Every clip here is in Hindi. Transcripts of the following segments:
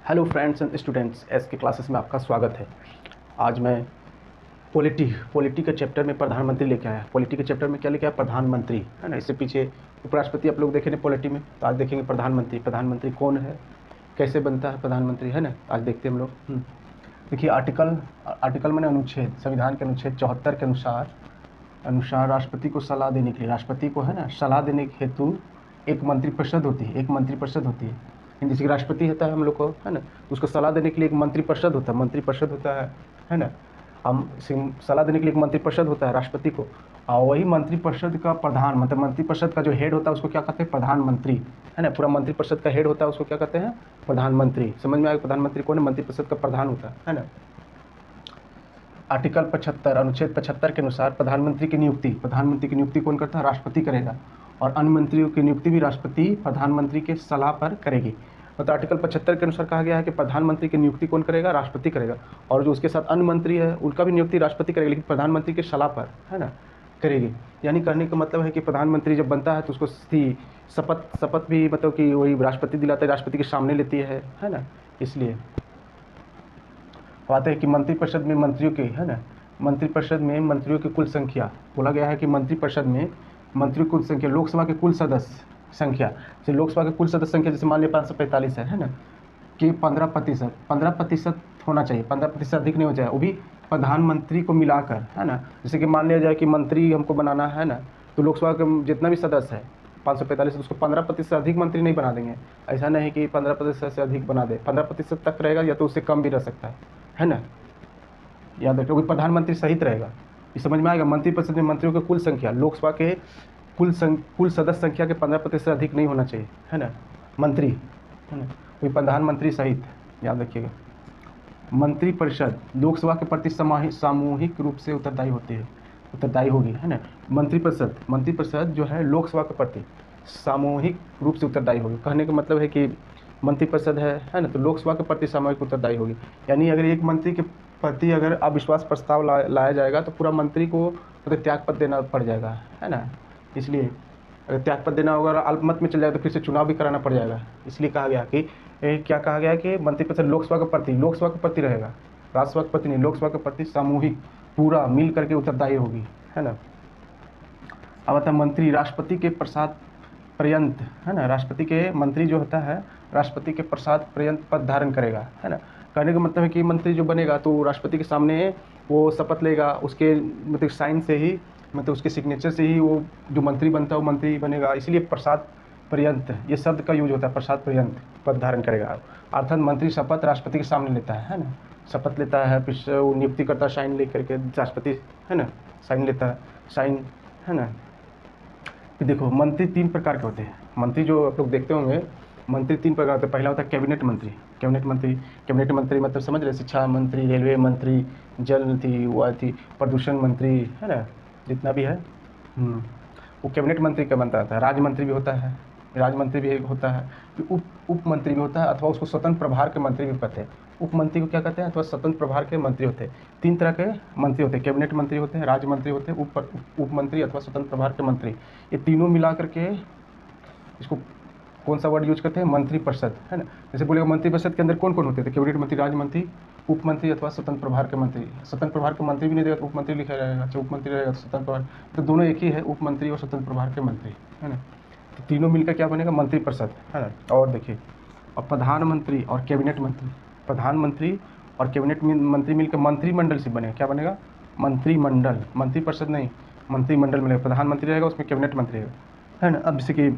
Hello friends and students, S के क्लासेस में आपका स्वागत है। आज मैं पॉलिटी के चैप्टर में प्रधानमंत्री लेके आया। पॉलिटी के चैप्टर में क्या लेके आया? प्रधानमंत्री, है ना। इससे पीछे उपराष्ट्रपति आप लोग देखे नहीं पॉलिटी में, तो आज देखेंगे प्रधानमंत्री। प्रधानमंत्री कौन है, कैसे बनता है प्रधानमंत्री, है ना। आज देखते हैं हम लोग। देखिए आर्टिकल मैंने अनुच्छेद, संविधान के अनुच्छेद 74 के अनुसार राष्ट्रपति को सलाह देने के लिए, राष्ट्रपति को, है ना, सलाह देने के हेतु एक मंत्रिपरिषद होती है। जैसे कि राष्ट्रपति होता है हम लोग को, है ना, उसको सलाह देने के लिए एक मंत्रिपरिषद होता है ना। हम सलाह देने के लिए एक मंत्रिपरिषद होता है राष्ट्रपति को, और वही मंत्रिपरिषद का प्रधान, मतलब मंत्रिपरिषद का जो हेड होता है उसको क्या कहते हैं? प्रधानमंत्री, है ना। पूरा मंत्रिपरिषद का हेड होता है उसको क्या कहते हैं? प्रधानमंत्री। समझ में आया? प्रधानमंत्री कौन है? मंत्रिपरिषद का प्रधान होता है ना। आर्टिकल 75 अनुच्छेद 75 के अनुसार प्रधानमंत्री की नियुक्ति कौन करता है? राष्ट्रपति करेगा। और अन्य मंत्रियों की नियुक्ति भी राष्ट्रपति प्रधानमंत्री के सलाह पर करेगी। मतलब आर्टिकल 75 के अनुसार कहा गया है कि प्रधानमंत्री की नियुक्ति कौन करेगा? राष्ट्रपति करेगा। और जो उसके साथ अन्य मंत्री है उनका भी नियुक्ति राष्ट्रपति करेगी, लेकिन प्रधानमंत्री की सलाह पर, है ना, करेगी। यानी कहने का मतलब है कि प्रधानमंत्री जब बनता है तो उसको शपथ भी, मतलब कि वही राष्ट्रपति दिलाता है, राष्ट्रपति के सामने लेती है ना। इसलिए बात है कि मंत्रिपरिषद में मंत्रियों की, है ना, मंत्रिपरिषद में मंत्रियों की कुल संख्या बोला गया है कि मंत्रिपरिषद में मंत्रियों की कुल संख्या, लोकसभा के कुल सदस्य संख्या, जैसे लोकसभा के कुल सदस्य संख्या जैसे मान लिया 545 है ना, कि 15% होना चाहिए, 15% अधिक नहीं हो जाए, वो भी प्रधानमंत्री को मिलाकर, है ना। जैसे कि मान लिया जाए कि मंत्री हमको बनाना है ना, तो लोकसभा के जितना भी सदस्य है 545, उसको 15% अधिक मंत्री नहीं बना देंगे। ऐसा नहीं कि 15% से अधिक बना दे, 15% तक रहेगा, या तो उससे कम भी रह सकता है ना। याद रखिए, प्रधानमंत्री सहित रहेगा। ये समझ में आएगा? मंत्रिपरिषद में मंत्रियों की कुल संख्या लोकसभा के कुल सदस्य संख्या के 15% से अधिक नहीं होना चाहिए, है ना, मंत्री, है ना, वही प्रधानमंत्री सहित। याद रखिएगा, मंत्रिपरिषद लोकसभा के प्रति सामूहिक रूप से उत्तरदायी होगी, है ना। मंत्रिपरिषद जो है लोकसभा के प्रति सामूहिक रूप से उत्तरदायी होगी। कहने का मतलब है कि मंत्रिपरिषद है ना, तो लोकसभा के प्रति सामूहिक उत्तरदायी होगी। यानी अगर एक मंत्री के प्रति अगर अविश्वास प्रस्ताव लाया जाएगा तो पूरा मंत्री को त्यागपत्र देना पड़ जाएगा, है ना। इसलिए अगर त्यागपत्र देना होगा और अल्पमत में चल जाएगा तो फिर से चुनाव भी कराना पड़ जाएगा। इसलिए कहा गया कि क्या कहा गया कि मंत्रिपरिषद लोकसभा के प्रति रहेगा, राज्यसभा के प्रति नहीं, लोकसभा के प्रति सामूहिक पूरा मिल करके उत्तरदायी होगी, है ना। अब आता है मंत्री राष्ट्रपति के प्रसाद पर्यंत, है ना, राष्ट्रपति के मंत्री जो होता है राष्ट्रपति के प्रसाद पर्यंत पद धारण करेगा, है ना। कहने का मतलब है कि मंत्री जो बनेगा तो राष्ट्रपति के सामने वो शपथ लेगा, उसके मतलब साइन से ही, मतलब उसके सिग्नेचर से ही वो जो मंत्री बनता है वो मंत्री बनेगा। इसलिए प्रसाद पर्यंत ये शब्द का यूज होता है, प्रसाद पर्यंत पद धारण करेगा। अर्थात मंत्री शपथ राष्ट्रपति के सामने लेता है ना, शपथ लेता है, फिर वो नियुक्ति करता है, साइन ले करके राष्ट्रपति, है ना, साइन लेता है, साइन, है ना। देखो, मंत्री 3 प्रकार के होते हैं। मंत्री जो आप लोग देखते होंगे, मंत्री 3 प्रकार होते हैं। पहला होता है कैबिनेट मंत्री मतलब समझ रहे, शिक्षा मंत्री, रेलवे मंत्री, जल थी, वो थी, प्रदूषण मंत्री, है ना, जितना भी है वो कैबिनेट मंत्री का बनता है। राज्य मंत्री भी होता है, फिर उप मंत्री भी होता है, अथवा उसको स्वतंत्र प्रभार के मंत्री भी कहते हैं। उप मंत्री को क्या कहते हैं? अथवा स्वतंत्र प्रभार के मंत्री होते हैं। 3 तरह के मंत्री होते हैं, कैबिनेट मंत्री होते हैं, राज्य मंत्री होते हैं, उप मंत्री अथवा स्वतंत्र प्रभार के मंत्री। ये तीनों मिला करके इसको कौन सा वर्ड यूज करते हैं? मंत्रिपरिषद, है ना। जैसे बोलेगा मंत्रिपरिषद के अंदर कौन कौन होते थे? कैबिनेट मंत्री, राज्य मंत्री, उप मंत्री अथवा स्वतंत्र प्रभार के मंत्री। स्वतंत्र प्रभार के मंत्री भी नहीं देगा तो उप मंत्री लिखा रहेगा, अच्छा उप मंत्री रहेगा तो स्वतंत्र प्रभार, तो दोनों एक ही है, उप मंत्री और स्वतंत्र प्रभार के मंत्री, है ना। तो तीनों मिलकर क्या बनेगा? मंत्रिपरिषद, है ना। और देखिए, और प्रधानमंत्री और कैबिनेट मंत्री, प्रधानमंत्री और कैबिनेट मंत्री मिलकर मंत्रिमंडल से बनेगा। क्या बनेगा? मंत्रिमंडल, मंत्रिपरिषद नहीं, मंत्रिमंडल मिलेगा। प्रधानमंत्री रहेगा, उसमें कैबिनेट मंत्री रहेगा, है ना। अब जैसे कि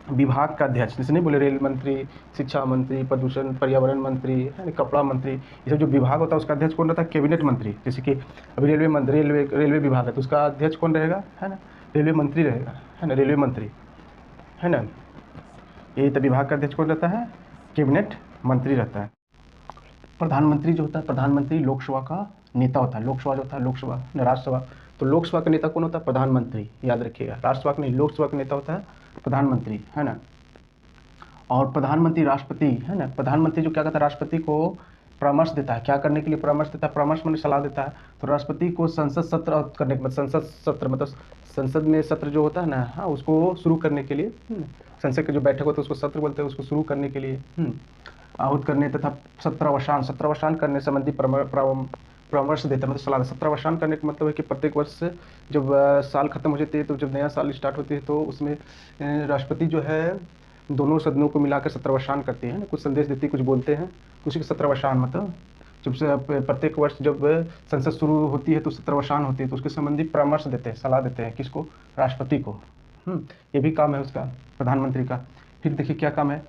विभाग का अध्यक्ष, जैसे नहीं बोले, रेल मंत्री, शिक्षा मंत्री, प्रदूषण पर्यावरण मंत्री, है ना, कपड़ा मंत्री, ये सब जो विभाग होता है उसका अध्यक्ष कौन रहता है? कैबिनेट मंत्री। जैसे कि अभी रेलवे विभाग है तो उसका अध्यक्ष कौन रहेगा? है ना, रेलवे मंत्री रहेगा, है ना, रेलवे मंत्री, है ना। ये तो विभाग का अध्यक्ष कौन रहता है? कैबिनेट मंत्री रहता है। प्रधानमंत्री जो होता है, प्रधानमंत्री लोकसभा का नेता होता है। लोकसभा जो होता है, लोकसभा न राज्यसभा, तो लोकसभा का नेता कौन होता है? प्रधानमंत्री, याद रखिएगा। राज्यसभा का नहीं, लोकसभा का नेता होता है प्रधानमंत्री, है ना। और प्रधानमंत्री राष्ट्रपति, है ना, प्रधानमंत्री जो क्या करता है? राष्ट्रपति को परामर्श देता है। क्या करने के लिए परामर्श देता है? परामर्श मैंने सलाह देता है। तो राष्ट्रपति को संसद सत्र करने के, मतलब संसद में सत्र जो होता है ना, हाँ, उसको शुरू करने के लिए, संसद के जो बैठक होता है उसको सत्र बोलते हैं, उसको शुरू करने के लिए आहूत करने तथा सत्रावसान करने संबंधी परामर्श देता है, मतलब सलाह। सत्रावसान करने का मतलब है कि प्रत्येक वर्ष जब साल खत्म हो जाती है, तो जब नया साल स्टार्ट होती है, तो उसमें राष्ट्रपति जो है दोनों सदनों को मिलाकर सत्रावसान करती है ना, कुछ संदेश देती है, कुछ बोलते हैं, तो उसी का सत्रावसान मतलब जब से प्रत्येक वर्ष जब संसद शुरू होती है तो सत्रावसान होती है, तो उसके संबंधी परामर्श देते हैं, सलाह देते हैं, किसको? राष्ट्रपति को। ये भी काम है उसका, प्रधानमंत्री का। फिर देखिए क्या काम है,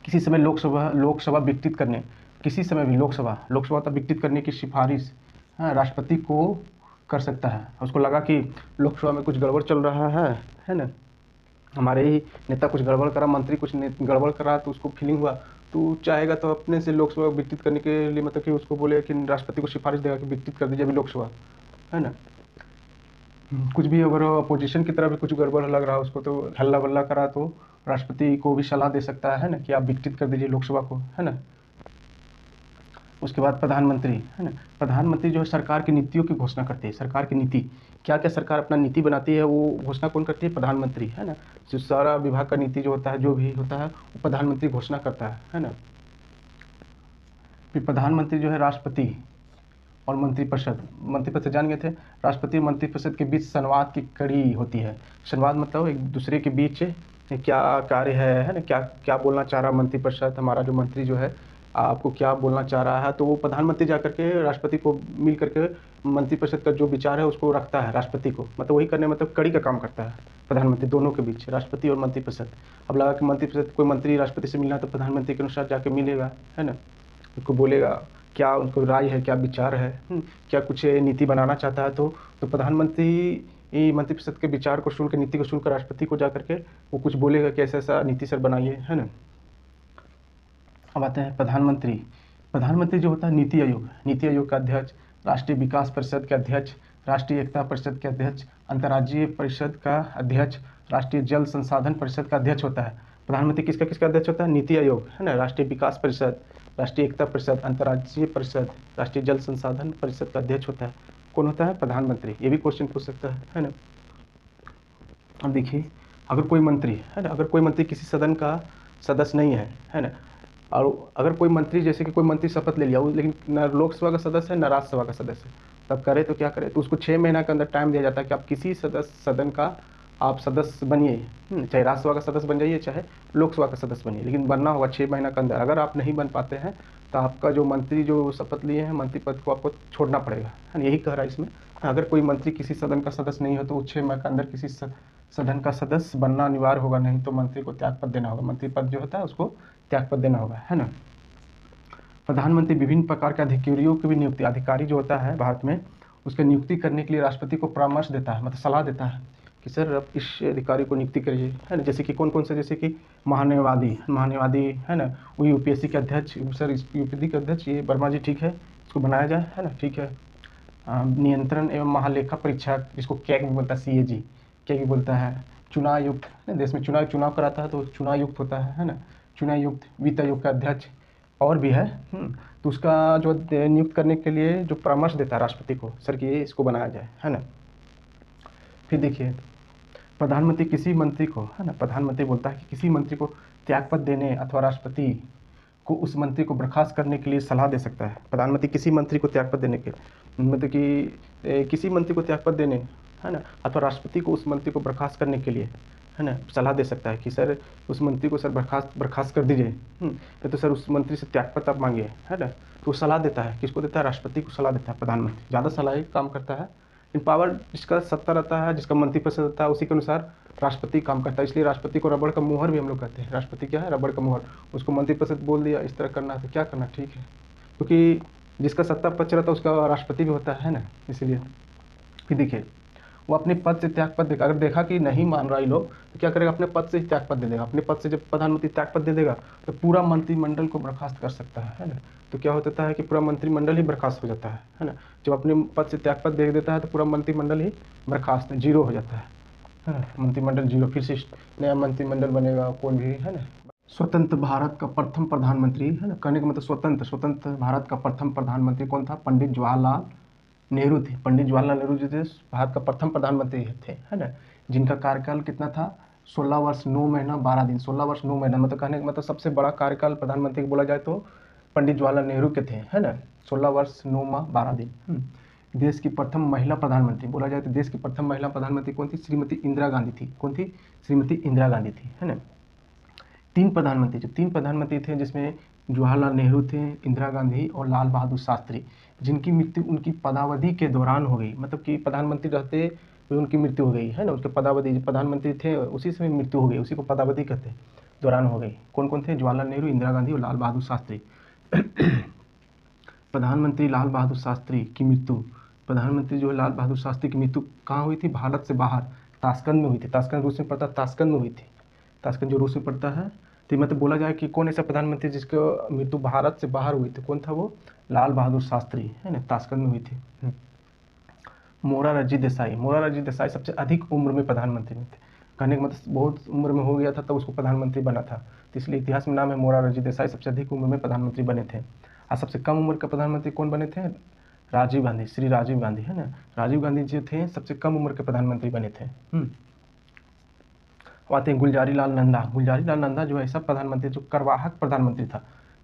किसी समय लोकसभा विघटित करने, किसी समय भी लोकसभा तक विघटित करने की सिफारिश राष्ट्रपति को कर सकता है। उसको लगा कि लोकसभा में कुछ गड़बड़ चल रहा है ना, हमारे ही नेता कुछ गड़बड़ करा, मंत्री कुछ गड़बड़ करा, तो उसको फीलिंग हुआ, तो चाहेगा तो अपने से लोकसभा विघटित करने के लिए, मतलब कि उसको बोले कि राष्ट्रपति को सिफारिश देगा कि विघटित कर दीजिए अभी लोकसभा, है ना। कुछ भी अगर अपोजिशन की तरफ भी कुछ गड़बड़ लग रहा है उसको, तो हल्ला बल्ला करा, तो राष्ट्रपति को भी सलाह दे सकता है ना कि आप विघटित कर दीजिए लोकसभा को, है ना। उसके बाद प्रधानमंत्री, है ना, प्रधानमंत्री जो है सरकार की नीतियों की घोषणा करते हैं। सरकार की नीति, क्या क्या सरकार अपना नीति बनाती है, वो घोषणा कौन करती है? प्रधानमंत्री, है ना। जो सारा विभाग का नीति जो होता है, जो भी होता है, वो प्रधानमंत्री घोषणा करता है ना। फिर प्रधानमंत्री जो है राष्ट्रपति और मंत्रिपरिषद जान गए थे। राष्ट्रपति और मंत्रिपरिषद के बीच संवाद की कड़ी होती है। संवाद मतलब एक दूसरे के बीच क्या कार्य है ना, क्या क्या बोलना चाह रहा मंत्रिपरिषद, हमारा जो मंत्री जो है आपको क्या बोलना चाह रहा है, तो वो प्रधानमंत्री जा करके राष्ट्रपति को मिल करके मंत्रिपरिषद का जो विचार है उसको रखता है राष्ट्रपति को, मतलब वही करने, मतलब कड़ी का काम करता है प्रधानमंत्री दोनों के बीच, राष्ट्रपति और मंत्रिपरिषद। अब लगा कि मंत्रिपरिषद कोई मंत्री राष्ट्रपति से मिलना, तो प्रधानमंत्री के अनुसार जाके मिलेगा, है ना, उसको बोलेगा क्या उनको राय है, क्या विचार है, क्या कुछ नीति बनाना चाहता है, तो प्रधानमंत्री मंत्रिपरिषद के विचार को सुनकर, नीति को सुनकर राष्ट्रपति को जा करके वो कुछ बोलेगा कि ऐसा ऐसा नीति सर बनाइए, है ना। अब आते हैं प्रधानमंत्री जो होता है नीति आयोग का अध्यक्ष, राष्ट्रीय विकास परिषद के अध्यक्ष, राष्ट्रीय एकता परिषद के अध्यक्ष, अंतर्राज्यीय परिषद का अध्यक्ष, राष्ट्रीय जल संसाधन परिषद का अध्यक्ष होता है। प्रधानमंत्री किसका किसका अध्यक्ष होता है? नीति आयोग, है ना, राष्ट्रीय विकास परिषद, राष्ट्रीय एकता परिषद, अंतर्राज्यीय परिषद, राष्ट्रीय जल संसाधन परिषद का अध्यक्ष होता है। कौन होता है? प्रधानमंत्री। ये भी क्वेश्चन पूछ सकता है ना। अब देखिए, अगर कोई मंत्री, है ना, अगर कोई मंत्री किसी सदन का सदस्य नहीं है ना, और अगर कोई मंत्री, जैसे कि कोई मंत्री शपथ ले लिया, लेकिन न लोकसभा का सदस्य है न राज्यसभा का सदस्य है, तब करे तो क्या करे? तो उसको 6 महीना के अंदर टाइम दिया जाता है कि आप किसी सदन का आप सदस्य बनिए, चाहे राज्यसभा का सदस्य बन जाइए, चाहे लोकसभा का सदस्य बनिए, लेकिन बनना होगा 6 महीना के अंदर। अगर आप नहीं बन पाते हैं तो आपका जो मंत्री जो शपथ लिए हैं मंत्री पद को आपको छोड़ना पड़ेगा, है ना, यही कह रहा है इसमें। अगर कोई मंत्री किसी सदन का सदस्य नहीं हो तो 6 माह के अंदर किसी सदन का सदस्य बनना अनिवार्य होगा, नहीं तो मंत्री को त्याग पद देना होगा, मंत्री पद जो होता है उसको त्याग पद देना होगा, है ना। प्रधानमंत्री विभिन्न प्रकार के अधिकारियों की भी नियुक्ति, अधिकारी जो होता है भारत में, उसकी नियुक्ति करने के लिए राष्ट्रपति को परामर्श देता है, मतलब सलाह देता है कि सर आप इस अधिकारी को नियुक्ति करिए, है ना। जैसे कि कौन कौन से, जैसे कि महान्यायवादी, है ना, वो यूपीएससी के अध्यक्ष, सर इस यूपीएससी के अध्यक्ष ये वर्मा जी ठीक है, इसको बनाया जाए, है ना, ठीक है। नियंत्रण एवं महालेखा परीक्षक, जिसको कैग भी बोलता है, CAG कैग भी बोलता है। चुनाव आयुक्त, देश में चुनाव कराता है तो चुनाव आयुक्त होता है ना, चुनाव आयुक्त। वित्त आयोग का अध्यक्ष और भी है, तो उसका जो नियुक्त करने के लिए जो परामर्श देता है राष्ट्रपति को, सर कि ये इसको बनाया जाए, है ना। फिर देखिए, प्रधानमंत्री किसी मंत्री को, है ना, प्रधानमंत्री बोलता है कि किसी मंत्री को त्यागपत्र देने अथवा राष्ट्रपति को उस मंत्री को बर्खास्त करने के लिए सलाह दे सकता है। प्रधानमंत्री किसी मंत्री को त्यागपत्र देने के, मतलब कि किसी मंत्री को त्यागपत्र देने, है ना, अथवा राष्ट्रपति को उस मंत्री को बर्खास्त करने के लिए, है ना, सलाह दे सकता है कि सर उस मंत्री को सर बर्खास्त कर दीजिए, या तो सर उस मंत्री से त्यागपत्र आप मांगिए, है ना। तो सलाह देता है, किसको देता है? राष्ट्रपति को सलाह देता है प्रधानमंत्री। ज़्यादा सलाह काम करता है, इन पावर जिसका सत्ता रहता है, जिसका मंत्रिपरिषद रहता है, उसी के अनुसार राष्ट्रपति काम करता है। इसलिए राष्ट्रपति को रबड़ का मुहर भी हम लोग कहते हैं। राष्ट्रपति क्या है? रबड़ का मुहर। उसको मंत्रिपरिषद बोल दिया इस तरह करना है तो क्या करना, ठीक है, क्योंकि जिसका सत्ता पक्ष रहता है उसका राष्ट्रपति भी होता है ना, इसीलिए। फिर देखिए, वो अपने पद से त्यागपत्र देगा। अगर देखा कि नहीं मान रहा ये लोग तो क्या करेगा? अपने पद से ही त्यागपत्र दे देगा। अपने पद से जब प्रधानमंत्री त्यागपत्र दे देगा तो पूरा मंत्रिमंडल को बर्खास्त कर सकता है ना। तो क्या होता है कि पूरा मंत्रिमंडल ही बर्खास्त हो जाता है ना। जब अपने पद से त्यागपत्र दे देता है तो पूरा मंत्रिमंडल ही बर्खास्त, जीरो हो जाता है ना, मंत्रिमंडल जीरो। फिर से नया मंत्रिमंडल बनेगा, कोई भी, है ना। स्वतंत्र भारत का प्रथम प्रधानमंत्री, है ना, कहने का मतलब स्वतंत्र भारत का प्रथम प्रधानमंत्री कौन था? पंडित जवाहरलाल नेहरू थे। पंडित जवाहरलाल नेहरू जी थे भारत का प्रथम प्रधानमंत्री थे, है ना, जिनका कार्यकाल कितना था? 16 वर्ष 9 महीना 12 दिन, 16 वर्ष 9 महीना, मतलब कहने का मतलब सबसे बड़ा कार्यकाल प्रधानमंत्री को बोला जाए तो पंडित जवाहरलाल नेहरू के थे, है ना, 16 वर्ष 9 माह 12 दिन। देश की प्रथम महिला प्रधानमंत्री बोला जाए तो देश की प्रथम महिला प्रधानमंत्री कौन थी? श्रीमती इंदिरा गांधी थी। कौन थी? श्रीमती इंदिरा गांधी थी, है ना। तीन प्रधानमंत्री थे जिसमें जवाहरलाल नेहरू थे, इंदिरा गांधी और लाल बहादुर शास्त्री, जिनकी मृत्यु उनकी पदावधि के दौरान हो गई, मतलब कि प्रधानमंत्री रहते हुए उनकी मृत्यु हो गई, है ना। उनके पदावधि, प्रधानमंत्री थे उसी समय मृत्यु हो गई, उसी को पदावधि कहते हैं, दौरान हो गई। कौन कौन थे? जवाहरलाल नेहरू, इंदिरा गांधी और लाल बहादुर शास्त्री। प्रधानमंत्री लाल बहादुर शास्त्री की मृत्यु, प्रधानमंत्री जो है लाल बहादुर शास्त्री की मृत्यु कहाँ हुई थी? भारत से बाहर, ताशकंद में हुई थी। ताशकंद रूस में पड़ता है, ताशकंद में हुई थी। ताशकंद जो रूस में पड़ता है। तो मतलब बोला जाए कि कौन ऐसा प्रधानमंत्री जिसकी मृत्यु भारत से बाहर हुई थी? कौन था वो? लाल बहादुर शास्त्री, है ना, ताशकंद में हुई थी। मोरारजी देसाई सबसे अधिक उम्र में प्रधानमंत्री में थे। कहने का मतलब बहुत उम्र में हो गया था तब उसको प्रधानमंत्री बना था, तो इसलिए इतिहास में नाम है मोरारजी देसाई, सबसे अधिक उम्र में प्रधानमंत्री बने थे। और सबसे कम उम्र का प्रधानमंत्री कौन बने थे? राजीव गांधी, श्री राजीव गांधी, है ना। राजीव गांधी जो थे सबसे कम उम्र के प्रधानमंत्री बने थे। आते हैं गुलजारी लाल नंदा जो ऐसा प्रधानमंत्री जो करवाहक प्रधानमंत्री था।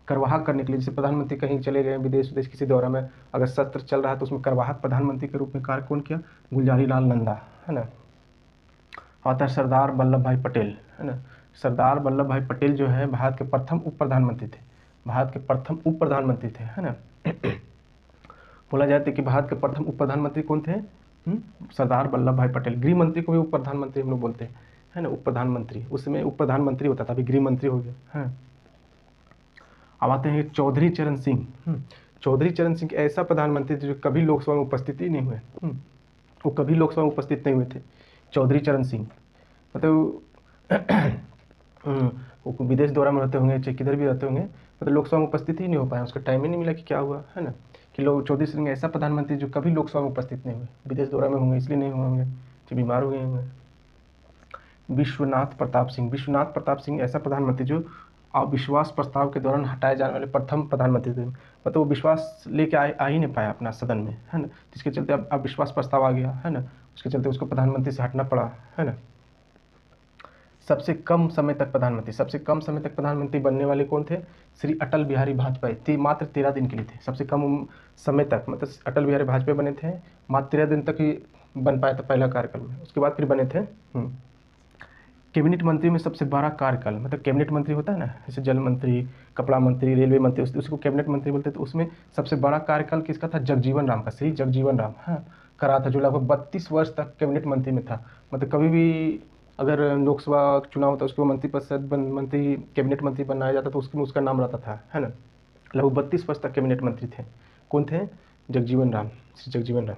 करवाहक करने के लिए, जैसे प्रधानमंत्री कहीं चले गए विदेश किसी दौरा में, अगर सत्र चल रहा है तो उसमें करवाहक प्रधानमंत्री के रूप में कार्य कौन किया? गुलजारी लाल नंदा, है ना। आता है सरदार वल्लभ भाई पटेल, है ना। सरदार वल्लभ भाई पटेल जो है भारत के प्रथम उप प्रधानमंत्री थे, है ना। बोला जाता है कि भारत के प्रथम उप प्रधानमंत्री कौन थे? सरदार वल्लभ भाई पटेल। गृह मंत्री को भी उप प्रधानमंत्री हम लोग बोलते हैं, है ना, उप प्रधानमंत्री। उसमें उप प्रधानमंत्री होता था, अभी गृह मंत्री हो गया, है। अब आते हैं चौधरी चरण सिंह। चौधरी चरण सिंह ऐसा प्रधानमंत्री जो कभी लोकसभा में उपस्थित ही नहीं हुए। वो कभी लोकसभा में उपस्थित नहीं हुए थे, चौधरी चरण सिंह। मतलब वो विदेश दौरा में रहते होंगे, चाहे किधर भी रहते होंगे, मतलब लोकसभा में उपस्थित ही नहीं हो पाया, उसका टाइम ही नहीं मिला कि क्या हुआ, है ना। कि लोग चौधरी सिंह ऐसा प्रधानमंत्री जो कभी लोकसभा में उपस्थित नहीं हुए, विदेश दौरा में होंगे इसलिए नहीं हुए होंगे, जो बीमार हो गए होंगे। विश्वनाथ प्रताप सिंह ऐसा प्रधानमंत्री जो अविश्वास प्रस्ताव के दौरान हटाए जाने वाले प्रथम प्रधानमंत्री थे। मतलब वो विश्वास लेके आ ही नहीं पाया अपना सदन में, है ना, जिसके चलते अब अविश्वास प्रस्ताव आ गया, है ना, उसके चलते उसको प्रधानमंत्री से हटना पड़ा, है ना। सबसे कम समय तक प्रधानमंत्री बनने वाले कौन थे? श्री अटल बिहारी वाजपेयी। मात्र 13 दिन के लिए थे, सबसे कम समय तक, मतलब अटल बिहारी वाजपेयी बने थे, मात्र 13 दिन तक ही बन पाया था पहला कार्यकाल में, उसके बाद फिर बने थे। कैबिनेट मंत्री में सबसे बड़ा कार्यकाल, मतलब कैबिनेट मंत्री होता है ना, जैसे जल मंत्री, कपड़ा मंत्री, रेलवे मंत्री, उसको कैबिनेट मंत्री बोलते हैं। तो उसमें सबसे बड़ा कार्यकाल किसका था? जगजीवन राम का, श्री जगजीवन राम, हाँ, करा था, जो लगभग 32 वर्ष तक कैबिनेट मंत्री में था। मतलब कभी भी अगर लोकसभा चुनाव होता है उसको मंत्री कैबिनेट मंत्री बनाया जाता तो उसमें उसका नाम रहता था, है ना। लगभग 32 वर्ष तक कैबिनेट मंत्री थे। कौन थे? जगजीवन राम, श्री जगजीवन राम।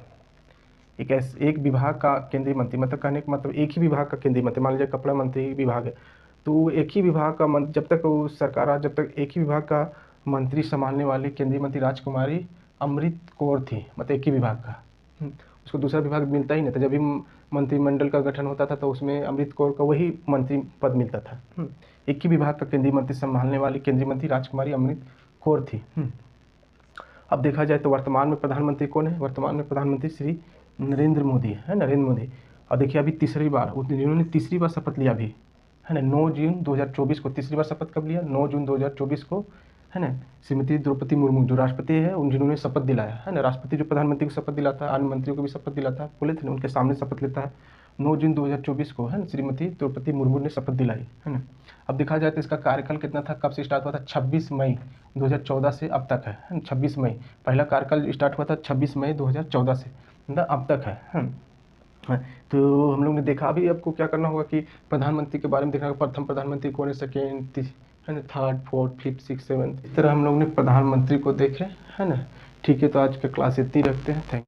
एक विभाग का केंद्रीय मंत्री, मतलब कहने का मतलब एक ही विभाग का केंद्रीय मंत्री, मान लीजिए कपड़ा मंत्री विभाग है तो एक ही विभाग का जब तक वो सरकार जब तक एक ही विभाग का मंत्री संभालने वाली केंद्रीय मंत्री राजकुमारी अमृत कौर थी, मतलब एक ही विभाग का। उसको दूसरा विभाग मिलता ही नहीं था। जब भी मंत्रिमंडल का गठन होता था तो उसमें अमृत कौर का वही मंत्री पद मिलता था। एक ही विभाग का केंद्रीय मंत्री संभालने वाली केंद्रीय मंत्री राजकुमारी अमृत कौर थी। अब देखा जाए तो वर्तमान में प्रधानमंत्री कौन है? वर्तमान में प्रधानमंत्री श्री नरेंद्र मोदी है, नरेंद्र मोदी। और देखिए अभी तीसरी बार जिन्होंने तीसरी बार शपथ लिया अभी, है ना, 9 जून 2024 को तीसरी बार शपथ कब लिया? 9 जून 2024 को, है ना। श्रीमती द्रौपदी मुर्मू जो राष्ट्रपति है उन जिन्होंने शपथ दिलाया, है ना। राष्ट्रपति जो प्रधानमंत्री को शपथ दिलाता है, अन्य मंत्रियों को भी शपथ दिलाता है, बोले थे ना, उनके सामने शपथ लेता है। 9 जून 2024 को, है ना, श्रीमती द्रौपदी मुर्मू ने शपथ दिलाई, है ना। अब देखा जाए तो इसका कार्यकाल कितना था, कब से स्टार्ट हुआ था? 26 मई 2014 से अब तक है 26 मई। पहला कार्यकाल स्टार्ट हुआ था 26 मई 2014 से, मतलब अब तक है। तो हम लोग ने देखा। अभी आपको क्या करना होगा कि प्रधानमंत्री के बारे में देखना होगा, प्रथम प्रधानमंत्री कौन है, सेकेंड, है ना, third, fourth, fifth, six, seventh, इस तरह हम लोग ने प्रधानमंत्री को देखे, है ना। ठीक है, तो आज का क्लास इतनी रखते हैं। थैंक